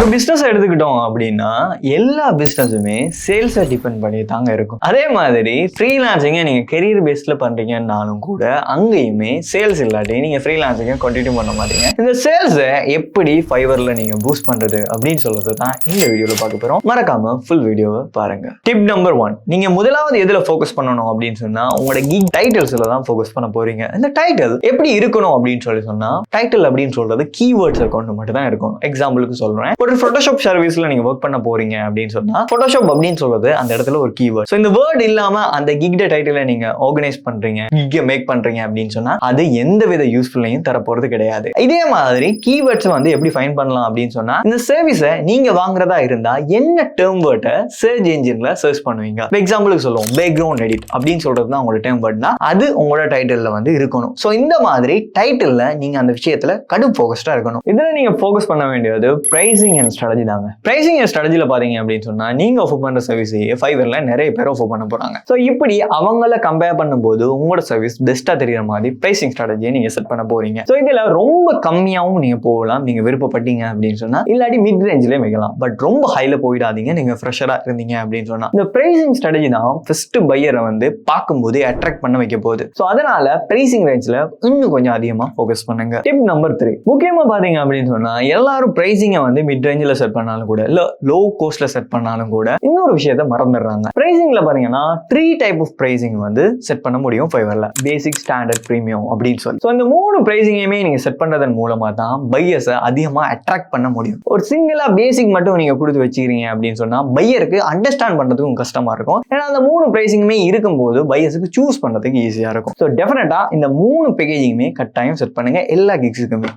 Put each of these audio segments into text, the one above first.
ஒரு பிசினஸ் எடுத்துக்கிட்டோம் அப்படின்னா எல்லா பிசினஸுமே சேல்ஸை டிபெண்ட் பண்ணி தாங்க இருக்கும். அதே மாதிரி ஃப்ரீலான்சிங்கை நீங்க கெரியர் பேஸ்ல பண்றீங்கன்னாலும் கூட அங்கேயுமே சேல்ஸ் இல்லாட்டி நீங்க ஃப்ரீலான்சிங்கை கண்டினியூ பண்ண மாட்டீங்க. இந்த சேல்ஸை எப்படி ஃபைவர்ல நீங்க பூஸ்ட் பண்றது அப்படின்னு சொல்றது தான் இந்த வீடியோல பார்க்க போறோம். மறக்காம ஃபுல் வீடியோவை பாருங்க. டிப் நம்பர் 1, நீங்க முதலாவது எதுல ஃபோக்கஸ் பண்ணணும் அப்படின்னு சொன்னா உங்களோட கிக் டைட்டில்ஸ்ல தான் ஃபோக்கஸ் பண்ண போறீங்க. இந்த டைட்டில் எப்படி இருக்கணும் அப்படின்னு சொன்னா டைட்டில் அப்படின்னு சொல்றது கீவேர்ட்ஸ் கொண்டு மட்டும் தான் இருக்கணும். எக்ஸாம்பிளுக்கு சொல்றேன், ஒரு போட்டோஷாப் சர்வீஸ்ல நீங்க ஒர்க் பண்ண போறீங்க அப்படின்னு சொன்னா போட்டோஷாப் அப்படின்னு சொல்றது அந்த இடத்துல ஒரு கீவேர்ட். சோ இந்த வேர்ட் இல்லாம அந்த கிக் டைட்டிலை நீங்க ஆர்கனைஸ் பண்றீங்க, கிக்க மேக் பண்றீங்க அப்படின்னு சொன்னா அது எந்த வித யூஸ்ஃபுல்லையும் தர போறது கிடையாது. இதே மாதிரி கீவேர்ட்ஸ் வந்து எப்படி ஃபைண்ட் பண்ணலாம் அப்படின்னு சொன்னா இந்த சர்வீஸை நீங்க வாங்குறதா இருந்தா என்ன டேர்ம் வேர்டை சர்ச் என்ஜின்ல சர்ச் பண்ணுவீங்க. எக்ஸாம்பிளுக்கு சொல்லுவோம் பேக்ரவுண்ட் எடிட் அப்படின்னு சொல்றது தான் உங்களோட டேர்ம் வேர்ட்னா அது உங்களோட டைட்டில்ல வந்து இருக்கணும். சோ இந்த மாதிரி டைட்டில்ல நீங்க அந்த விஷயத்துல கடும் ஃபோக்கஸ்டா இருக்கணும். இதுல நீங்க ஃபோக்கஸ் பண்ண வேண்டியது பிரைசிங் அண்ட் ஸ்ட்ராட்டஜி தாங்க. பிரைசிங் அண்ட் ஸ்ட்ராட்டஜில பாத்தீங்க அப்படின்னு சொன்னா நீங்க ஆஃபர் பண்ற சர்வீஸையே ஃபைவர்ல நிறைய பேர் ஆஃபர் பண்ண போறாங்க. சோ இப்படி அவங்கள கம்பேர் பண்ணும்போது உங்களோட சர்வீஸ் பெஸ்டா தெரியற மாதிரி பிரைசிங் ஸ்ட்ராட்டஜியை நீங்க செட் பண்ண போறீங்க. சோ இதுல ரொம்ப கம்மியாவும் நீங்க போகலாம் நீங்க விருப்பப்பட்டீங்க அப்படின்னு சொன்னா, இல்லாட்டி மிட் ரேஞ்சிலே வைக்கலாம். பட் ரொம்ப ஹைல போயிடாதீங்க நீங்க ஃப்ரெஷரா இருந்தீங்க அப்படின்னு சொன்னா. இந்த பிரைசிங் ஸ்ட்ராட்டஜி தான் ஃபர்ஸ்ட் பையரை வந்து பார்க்கும்போது அட்ராக்ட் பண்ண வைக்க போகுது. சோ அதனால பிரைசிங் ரேஞ்சில இன்னும் கொஞ்சம் அதிகமா ஃபோக்கஸ் பண்ணுங்க. டிப் நம்பர் 3, முக்கியமா பாத்தீங்க அப்படின்னு சொன்னா எல்லாரும் பிரைசிங்கை வந்து மிட் ரேஞ்சில் செட் பண்ணாலும் கூட இல்ல லோ கோஸ்ட்ல செட் பண்ணாலும் கூட இன்னொரு விஷயத்தை மறந்துடுறாங்க. பிரைசிங்ல பாத்தீங்கன்னா 3 டைப் ஆஃப் பிரைசிங் வந்து செட் பண்ண முடியும் ஃபைவர்ல. பேசிக், ஸ்டாண்டர்ட், பிரீமியம் அப்படின்னு சொல்லி. சோ இந்த 3 பிரைசிங்கையுமே நீங்க செட் பண்றதன் மூலமா தான் பையர்ஸை அதிகமா அட்ராக்ட் பண்ண முடியும். ஒரு சிங்கிளா பேசிக் மட்டும் நீங்க கொடுத்து வச்சுக்கிறீங்க அப்படின்னு சொன்னா பையருக்கு அண்டர்ஸ்டாண்ட் பண்றதுக்கும் கஷ்டமா இருக்கும். ஏன்னா அந்த 3 பிரைசிங்குமே இருக்கும்போது பையர்ஸுக்கு சூஸ் பண்றதுக்கு ஈஸியா இருக்கும். ஸோ டெஃபினட்டா இந்த 3 பேக்கேஜிங்குமே கட்டாயம் செட் பண்ணுங்க எல்லா கிக்ஸுக்குமே.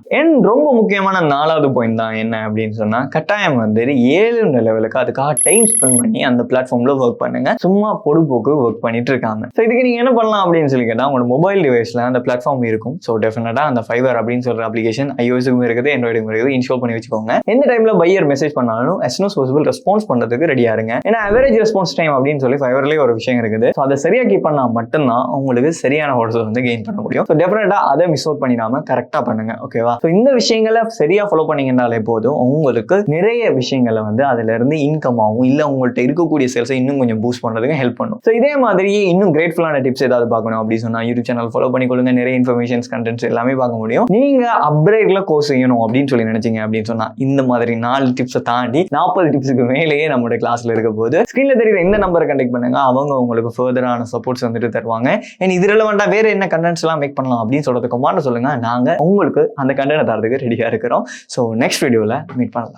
ரொம்ப முக்கியமான 4வது பாயிண்ட் தான் என்ன அப்படின்னு சொன்னா கட்டாயம் வந்து 7 லெவலுக்கு அதுக்காக டைம் ஸ்பெண்ட் பண்ணி அந்த பிளாட்ஃபார்ம்ல ஒர்க் பண்ணுங்க. சும்மா பொடுப்போக்கு ஒர்க் பண்ணிட்டு இருக்காங்க. ஸோ இதுக்கு நீங்க என்ன பண்ணலாம் அப்படின்னு சொல்லி கேட்டா உங்களோட மொபைல் டிவைஸ்ல அந்த பிளாட்ஃபார்ம் இருக்கும். ஸோ டெஃபினட்டா அந்த ஃபைவர் அப்படின்னு சொல்ற அப்ளிகேஷன் iOS-க்கும் இருக்குது, Android-க்கும் இருக்குது, இன்ஸ்டால் பண்ணி வச்சுக்கோங்க. எந்த டைம்ல பையர் மெசேஜ் பண்ணாலும் as soon as possible response பண்றதுக்கு ரெடியா இருங்க. ஏன்னா அவரேஜ் ரெஸ்பான்ஸ் டைம் அப்படின்னு சொல்லி ஃபைவர்லயே ஒரு விஷயம் இருக்குது. ஸோ அதை சரியா கீப் பண்ணா மட்டும்தான் உங்களுக்கு சரியான ஆர்டர்ஸ் வந்து கெயின் பண்ண முடியும். ஸோ டெஃபினட்டா அதை மிஸ் அவுட் பண்ணிடாம கரெக்டா பண்ணுங்க. ஓகேவா? ஸோ இந்த விஷயங்களை சரியா ஃபாலோ பண்ணீங்கன்னாலே போதும் உங்களுக்கு நிறைய விஷயங்களை வந்து அதுல இருந்து இன்கம் ஆகும், இல்ல உங்கள்கிட்ட இருக்கக்கூடிய சேல்ஸை இன்னும் கொஞ்சம் பூஸ்ட் பண்றதுக்கு ஹெல்ப் பண்ணும். ஸோ இதே மாதிரி இன்னும் கிரேட்ஃபுல்லான டிப்ஸ் ஏதாவது பார்க்கணும் அப்படின்னு சொன்னா யூடியூப் சேனல் ஃபாலோ பண்ணிக்கொள்ளுங்க. நிறைய இன்ஃபர்மேஷன்ஸ், கண்டென்ட்ஸ் எல்லாமே பார்க்க முடியும். நீங்க அப்கிரேட்ல கோர்ஸ் செய்யணும் அப்படின்னு சொல்லி நினைச்சீங்க அப்படின்னு சொன்னா இந்த மாதிரி 4 டிப்ஸை தாண்டி 40 டிப்ஸுக்கு மேலேயே நம்மளுடைய கிளாஸ்ல இருக்க போது ஸ்கிரீன்ல தெரியுற இந்த நம்பரை கண்டெக்ட் பண்ணுங்க. அவங்க உங்களுக்கு ஃபர்தரான சப்போர்ட்ஸ் வந்துட்டு தருவாங்க. அண்ட் இது ரிலவெண்டா வேற என்ன கண்டென்ட்ஸ் எல்லாம் மேக் பண்ணலாம் அப்படின்னு சொல்றது கமெண்ட்ல சொல்லுங்க. நாங்க உங்களுக்கு அந்த கண்டென்ட் தரதுக்கு ரெடியா இருக்கிறோம். ஸோ நெக்ஸ்ட் வீடியோல மீட் பண்ணலாம்.